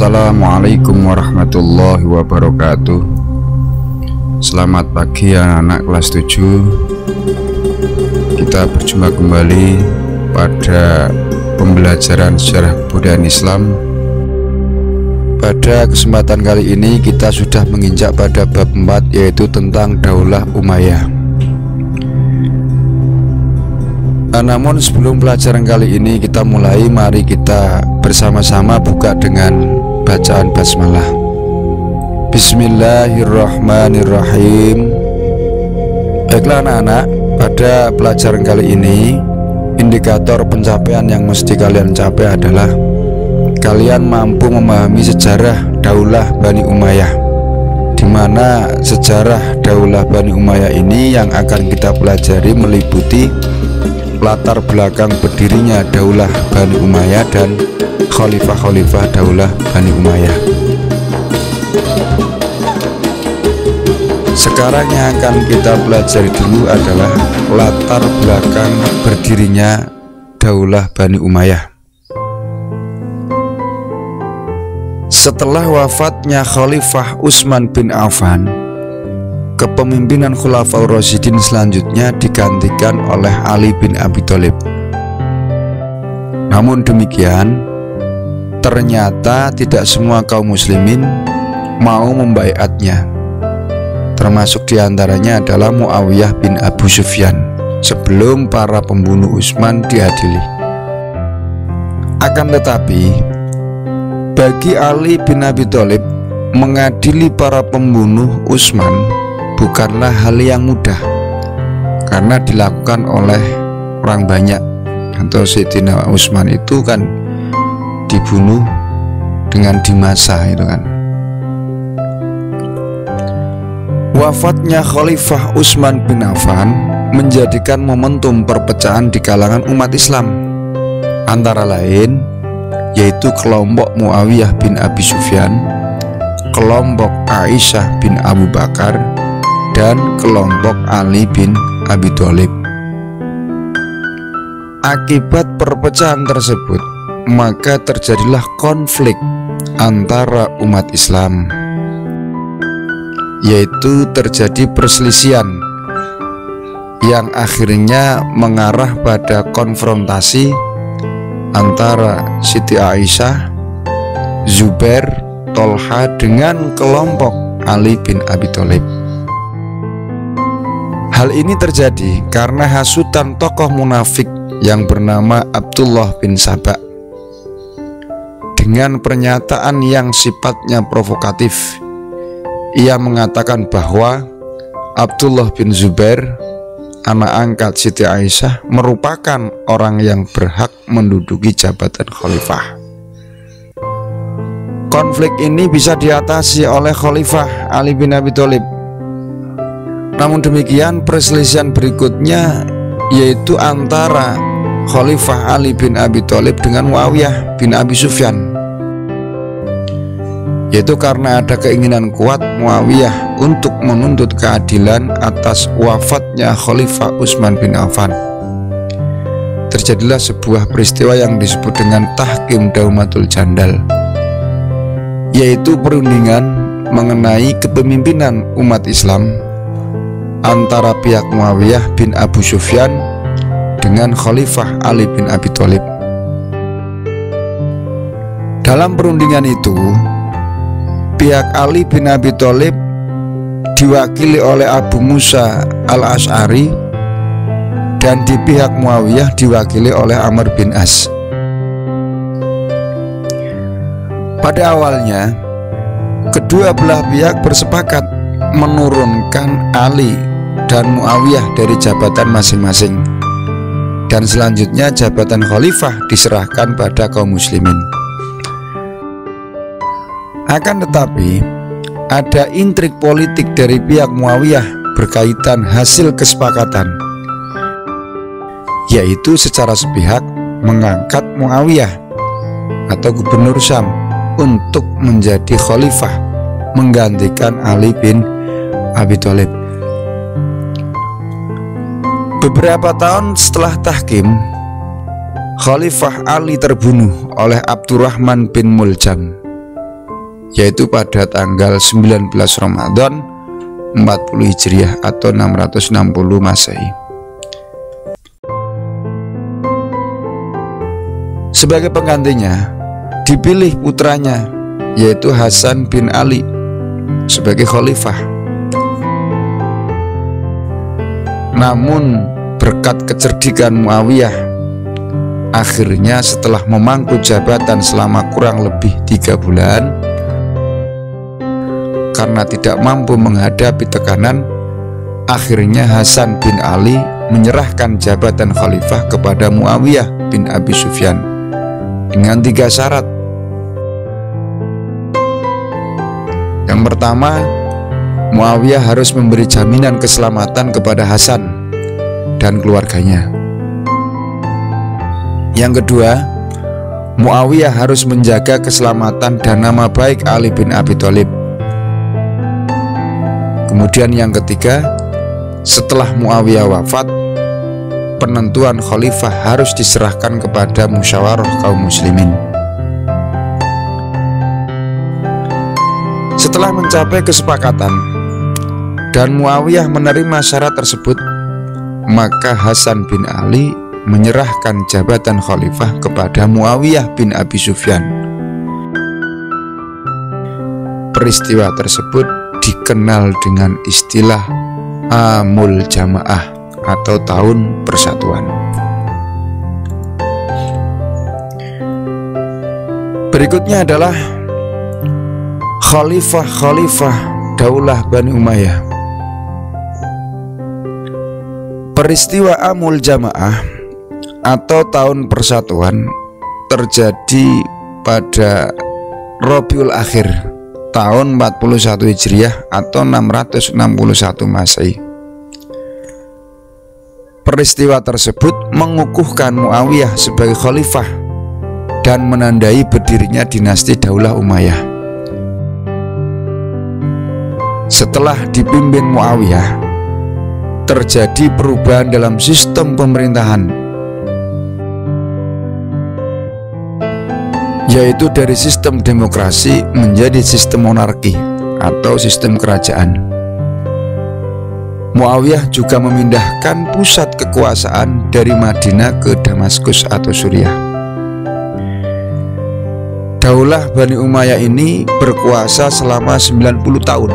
Assalamualaikum warahmatullahi wabarakatuh. Selamat pagi anak-anak kelas 7. Kita berjumpa kembali pada pembelajaran sejarah kebudayaan Islam. Pada kesempatan kali ini kita sudah menginjak pada bab 4, yaitu tentang Daulah Umayyah. Namun sebelum pelajaran kali ini kita mulai, mari kita bersama-sama buka dengan bacaan basmalah. Bismillahirrahmanirrahim. Baiklah anak-anak, pada pelajaran kali ini indikator pencapaian yang mesti kalian capai adalah kalian mampu memahami sejarah Daulah Bani Umayyah, di mana sejarah Daulah Bani Umayyah ini yang akan kita pelajari meliputi latar belakang berdirinya Daulah Bani Umayyah dan khalifah-khalifah Daulah Bani Umayyah. Sekarang yang akan kita pelajari dulu adalah latar belakang berdirinya Daulah Bani Umayyah. Setelah wafatnya Khalifah Utsman bin Affan, kepemimpinan Khulafaur Rasyidin selanjutnya digantikan oleh Ali bin Abi Thalib. Namun demikian, ternyata tidak semua kaum muslimin mau membaiatnya. Termasuk diantaranya adalah Muawiyah bin Abu Sufyan sebelum para pembunuh Utsman diadili. Akan tetapi, bagi Ali bin Abi Thalib mengadili para pembunuh Utsman bukanlah hal yang mudah, karena dilakukan oleh orang banyak. Atau Sayyidina Utsman itu kan dibunuh dengan di masa itu kan. Wafatnya Khalifah Utsman bin Affan menjadikan momentum perpecahan di kalangan umat Islam, antara lain yaitu kelompok Muawiyah bin Abi Sufyan, kelompok Aisyah bin Abu Bakar, dan kelompok Ali bin Abi Thalib. Akibat perpecahan tersebut, maka terjadilah konflik antara umat Islam, yaitu terjadi perselisihan yang akhirnya mengarah pada konfrontasi antara Siti Aisyah, Zubair, Tolha dengan kelompok Ali bin Abi Thalib. Hal ini terjadi karena hasutan tokoh munafik yang bernama Abdullah bin Saba. Dengan pernyataan yang sifatnya provokatif, ia mengatakan bahwa Abdullah bin Zubair, anak angkat Siti Aisyah, merupakan orang yang berhak menduduki jabatan khalifah. Konflik ini bisa diatasi oleh Khalifah Ali bin Abi Thalib. Namun demikian, perselisihan berikutnya yaitu antara Khalifah Ali bin Abi Thalib dengan Muawiyah bin Abi Sufyan, yaitu karena ada keinginan kuat Muawiyah untuk menuntut keadilan atas wafatnya Khalifah Utsman bin Affan. Terjadilah sebuah peristiwa yang disebut dengan Tahkim Daumatul Jandal, yaitu perundingan mengenai kepemimpinan umat Islam antara pihak Muawiyah bin Abu Sufyan dengan Khalifah Ali bin Abi Thalib. Dalam perundingan itu, pihak Ali bin Abi Thalib diwakili oleh Abu Musa al-Asy'ari, dan di pihak Muawiyah diwakili oleh Amr bin As. Pada awalnya, kedua belah pihak bersepakat menurunkan Ali dan Muawiyah dari jabatan masing-masing, dan selanjutnya jabatan khalifah diserahkan pada kaum muslimin. Akan tetapi, ada intrik politik dari pihak Muawiyah berkaitan hasil kesepakatan, yaitu secara sepihak mengangkat Muawiyah atau gubernur Syam untuk menjadi khalifah menggantikan Ali bin Abi Thalib. Beberapa tahun setelah tahkim, Khalifah Ali terbunuh oleh Abdurrahman bin Muljam yaitu pada tanggal 19 Ramadan 40 Hijriah atau 660 Masehi. Sebagai penggantinya dipilih putranya, yaitu Hasan bin Ali sebagai khalifah. Namun berkat kecerdikan Muawiyah, akhirnya setelah memangku jabatan selama kurang lebih 3 bulan, karena tidak mampu menghadapi tekanan, akhirnya Hasan bin Ali menyerahkan jabatan khalifah kepada Muawiyah bin Abi Sufyan dengan 3 syarat. Yang pertama, Muawiyah harus memberi jaminan keselamatan kepada Hasan dan keluarganya. Yang kedua, Muawiyah harus menjaga keselamatan dan nama baik Ali bin Abi Thalib. Kemudian yang ketiga, setelah Muawiyah wafat, penentuan khalifah harus diserahkan kepada musyawarah kaum muslimin. Setelah mencapai kesepakatan dan Muawiyah menerima syarat tersebut, maka Hasan bin Ali menyerahkan jabatan khalifah kepada Muawiyah bin Abi Sufyan. Peristiwa tersebut dikenal dengan istilah Amul Jamaah atau tahun persatuan. Berikutnya adalah Khalifah Daulah Bani Umayyah. Peristiwa Amul Jamaah atau tahun persatuan terjadi pada Rabiul Akhir tahun 41 Hijriah atau 661 Masehi. Peristiwa tersebut mengukuhkan Muawiyah sebagai khalifah dan menandai berdirinya dinasti Daulah Umayyah. Setelah dipimpin Muawiyah, terjadi perubahan dalam sistem pemerintahan, yaitu dari sistem demokrasi menjadi sistem monarki atau sistem kerajaan. Muawiyah juga memindahkan pusat kekuasaan dari Madinah ke Damaskus atau Suriah. Daulah Bani Umayyah ini berkuasa selama 90 tahun,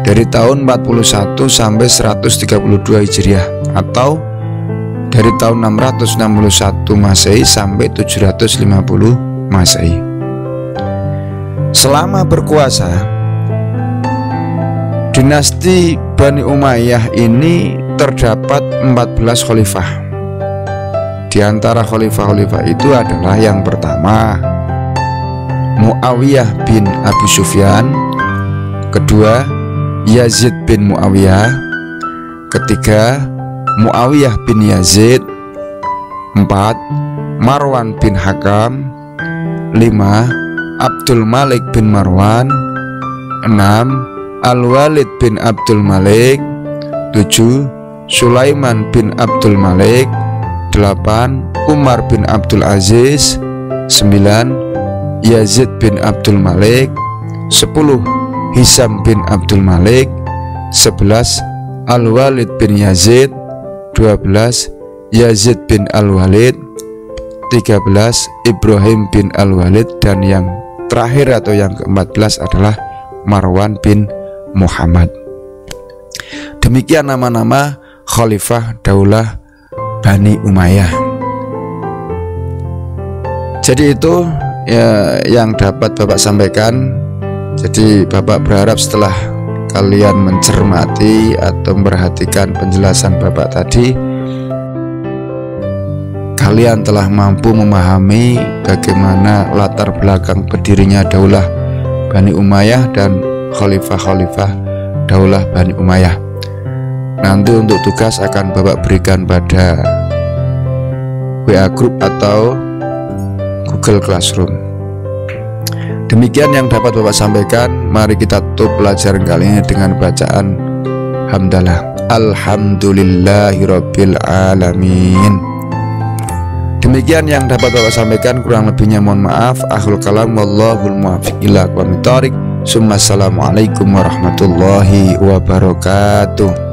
dari tahun 41 sampai 132 Hijriah atau dari tahun 661 Masehi sampai 750 Masehi. Selama berkuasa, dinasti Bani Umayyah ini terdapat 14 khalifah. Di antara khalifah-khalifah itu adalah yang pertama Muawiyah bin Abi Sufyan, kedua Yazid bin Muawiyah, ketiga Muawiyah bin Yazid, 4 Marwan bin Hakam, 5 Abdul Malik bin Marwan, 6 Al-Walid bin Abdul Malik, 7 Sulaiman bin Abdul Malik, 8 Umar bin Abdul Aziz, 9 Yazid bin Abdul Malik, 10 Hisam bin Abdul Malik, 11 Al-Walid bin Yazid, 12 Yazid bin Al-Walid, 13 Ibrahim bin Al-Walid, dan yang terakhir atau yang ke-14 adalah Marwan bin Muhammad. Demikian nama-nama Khalifah Daulah Bani Umayyah. Jadi itu ya yang dapat Bapak sampaikan. Jadi Bapak berharap setelah kalian mencermati atau memperhatikan penjelasan Bapak tadi, kalian telah mampu memahami bagaimana latar belakang berdirinya Daulah Bani Umayyah dan khalifah-khalifah Daulah Bani Umayyah. Nanti untuk tugas akan Bapak berikan pada WA Group atau Google Classroom. Demikian yang dapat Bapak sampaikan. Mari kita tutup pelajaran kali ini dengan bacaan hamdalah. Alhamdulillahirabbil alamin. Demikian yang dapat Bapak sampaikan, kurang lebihnya mohon maaf. Akhirul kalam, wallahul muwaffiq ila aqwamit thoriq. Assalamualaikum warahmatullahi wabarakatuh.